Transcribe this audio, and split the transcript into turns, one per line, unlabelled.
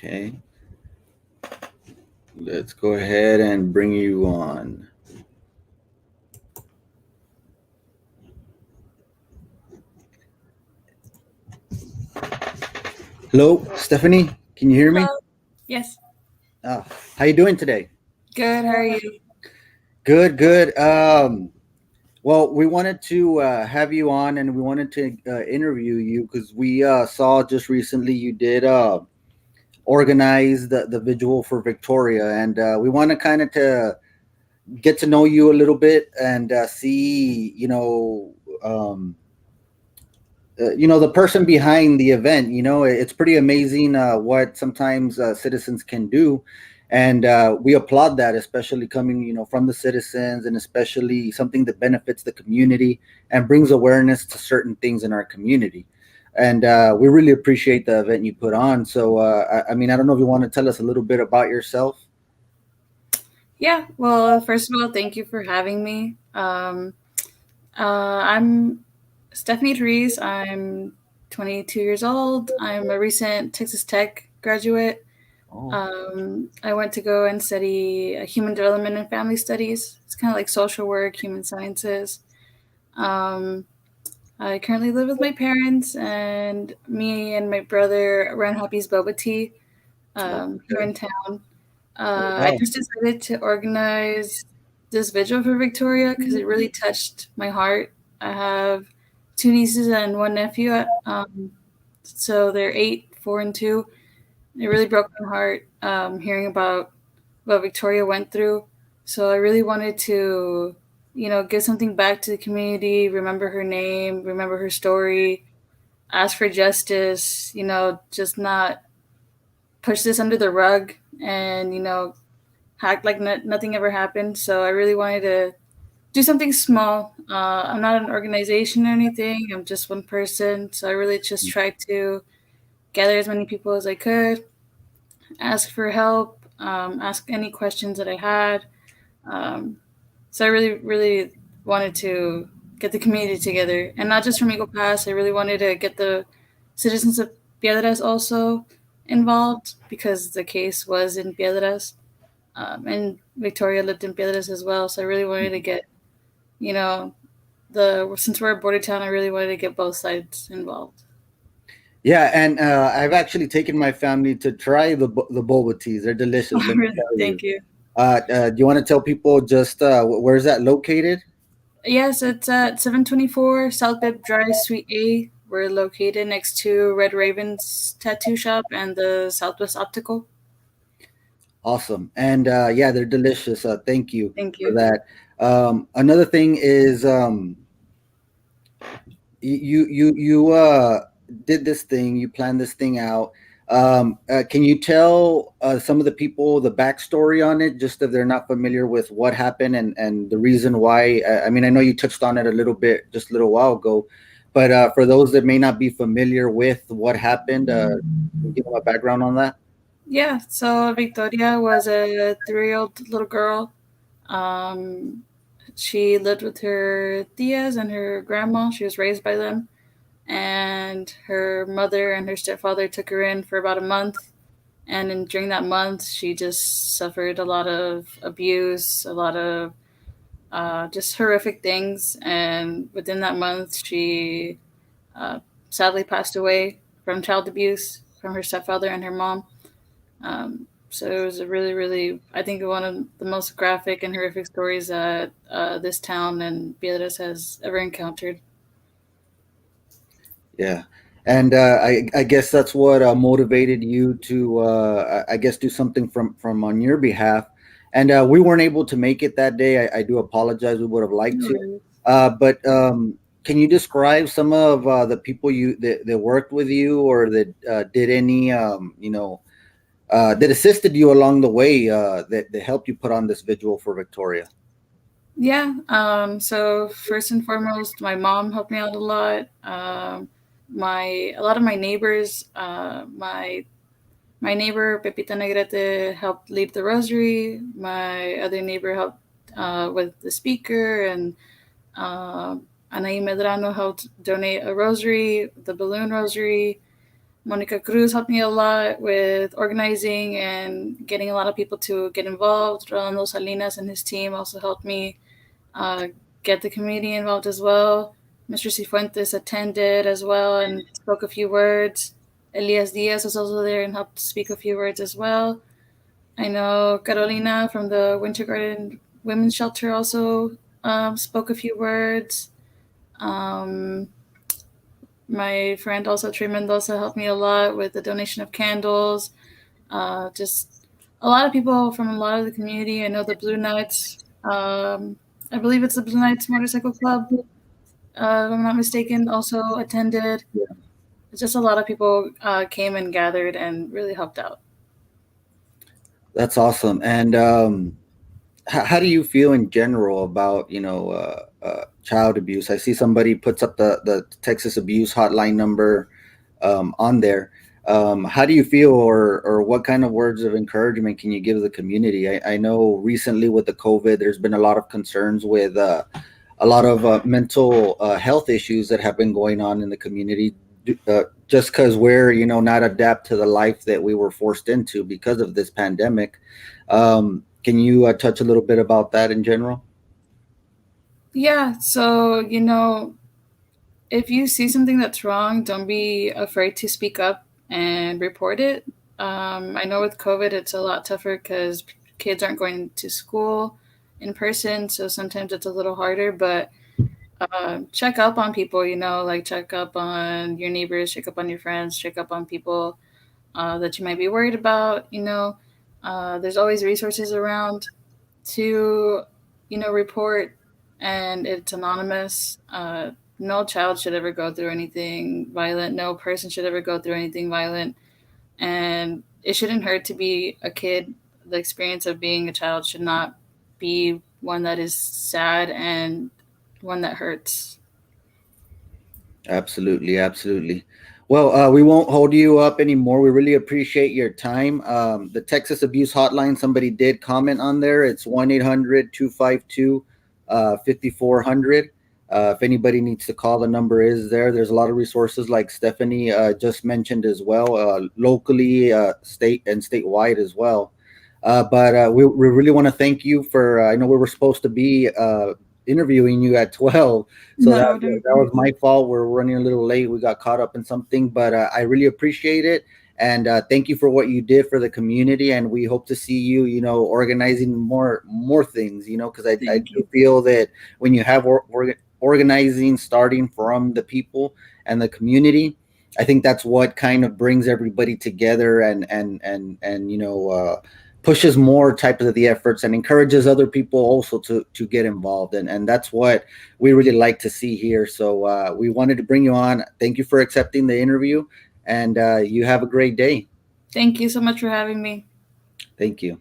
Okay, let's go ahead and bring you on. Hello, Stephanie. Can you hear me?
Hello. Yes.
Ah, how you doing today?
Good. How are you?
Good, good. Well, we wanted to have you on, and we wanted to interview you because we saw just recently you did organize the vigil for Victoria, and we want to kind of to get to know you a little bit and see, the person behind the event. It's pretty amazing what sometimes citizens can do, and we applaud that, especially coming from the citizens, and especially something that benefits the community and brings awareness to certain things in our community. And we really appreciate the event you put on. So I mean, I don't know if you want to tell us a little bit about yourself.
Yeah. Well, first of all, thank you for having me. I'm Stephanie Ruiz. I'm 22 years old. I'm a recent Texas Tech graduate.
Oh,
I went to go and study human development and family studies. It's kind of like social work, human sciences. Um, I currently live with my parents, and me and my brother run Happy's Boba Tea here
okay.
in town.
Oh,
I
wow.
just decided to organize this vigil for Victoria because it really touched my heart. I have two nieces and one nephew. So they're 8, 4, and 2. It really broke my heart hearing about what Victoria went through. So I really wanted to, give something back to the community, remember her name, remember her story, ask for justice, just not push this under the rug and, act like nothing ever happened. So I really wanted to do something small. I'm not an organization or anything. I'm just one person. So I really just tried to gather as many people as I could, ask for help, ask any questions that I had. Um, so I really, really wanted to get the community together, and not just from Eagle Pass. I really wanted to get the citizens of Piedras also involved because the case was in Piedras, and Victoria lived in Piedras as well. So I really wanted to get, you know, the since we're a border town, I really wanted to get both sides involved.
Yeah, and I've actually taken my family to try the boba teas. They're delicious. Let me
Really,
tell you.
thank you.
Do you want to tell people just where's that located?
Yes, it's at 724 South Bib Drive, Suite A. We're located next to Red Raven's tattoo shop and the Southwest Optical.
Awesome, and yeah, they're delicious. Thank you
Thank
for
you.
that. Another thing is you did this thing. You planned this thing out. Can you tell some of the people the backstory on it, just if they're not familiar with what happened and the reason why? I mean, I know you touched on it a little bit just a little while ago, but for those that may not be familiar with what happened, can you give them a background on that?
Yeah, so Victoria was a 3-year-old little girl. Um, she lived with her tias and her grandma. She was raised by them. And her mother and her stepfather took her in for about a month. And during that month, she just suffered a lot of abuse, a lot of just horrific things. And within that month, she uh, sadly passed away from child abuse from her stepfather and her mom. So it was a really, really, I think, one of the most graphic and horrific stories that this town and Piedras has ever encountered.
Yeah. And I guess that's what motivated you to, I guess, do something from on your behalf. And we weren't able to make it that day. I do apologize. We would have liked to.
No.
But can you describe some of the people that worked with you or that did any, that assisted you along the way that helped you put on this vigil for Victoria?
Yeah. So first and foremost, my mom helped me out a lot. My a lot of my neighbors, my neighbor Pepita Negrete helped lead the rosary. My other neighbor helped with the speaker, and Anaí Medrano helped donate a rosary, the balloon rosary. Monica Cruz helped me a lot with organizing and getting a lot of people to get involved. Rolando Salinas and his team also helped me uh, get the community involved as well. Mr. Cifuentes attended as well and spoke a few words. Elias Diaz was also there and helped speak a few words as well. I know Carolina from the Winter Garden Women's Shelter also spoke a few words. Um, my friend also, Trey Mendoza, helped me a lot with the donation of candles. Just a lot of people from a lot of the community. I know the Blue Knights. I believe it's the Blue Knights Motorcycle Club, if I'm not mistaken, also attended. Just a lot of people came and gathered and really helped out.
That's awesome. And how do you feel in general about child abuse? I see somebody puts up the Texas abuse hotline number on there. How do you feel, or what kind of words of encouragement can you give the community? I know recently with the COVID, there's been a lot of concerns with a lot of mental health issues that have been going on in the community, just because we're not adapt to the life that we were forced into because of this pandemic. Can you touch a little bit about that in general?
Yeah, so, if you see something that's wrong, don't be afraid to speak up and report it. I know with COVID, it's a lot tougher because kids aren't going to school in person, so sometimes it's a little harder, but check up on people, like check up on your neighbors, check up on your friends, check up on people that you might be worried about. There's always resources around to, report, and it's anonymous. No child should ever go through anything violent. No person should ever go through anything violent. And it shouldn't hurt to be a kid. The experience of being a child should not be one that is sad and one that hurts.
Absolutely, absolutely. Well, we won't hold you up anymore. We really appreciate your time. The Texas Abuse Hotline, somebody did comment on there. It's 1-800-252 5400. If anybody needs to call, the number is there. There's a lot of resources like Stephanie just mentioned as well, locally, state and statewide as well. But we really want to thank you for, I know we were supposed to be interviewing you at 12. So
No,
that was my fault. We're running a little late. We got caught up in something, but I really appreciate it. And thank you for what you did for the community. And we hope to see you, organizing more things, because I do feel that when you have organizing starting from the people and the community, I think that's what kind of brings everybody together and pushes more type of the efforts and encourages other people also to get involved, and that's what we really like to see here. So we wanted to bring you on. Thank you for accepting the interview, and you have a great day.
Thank you so much for having me.
Thank you.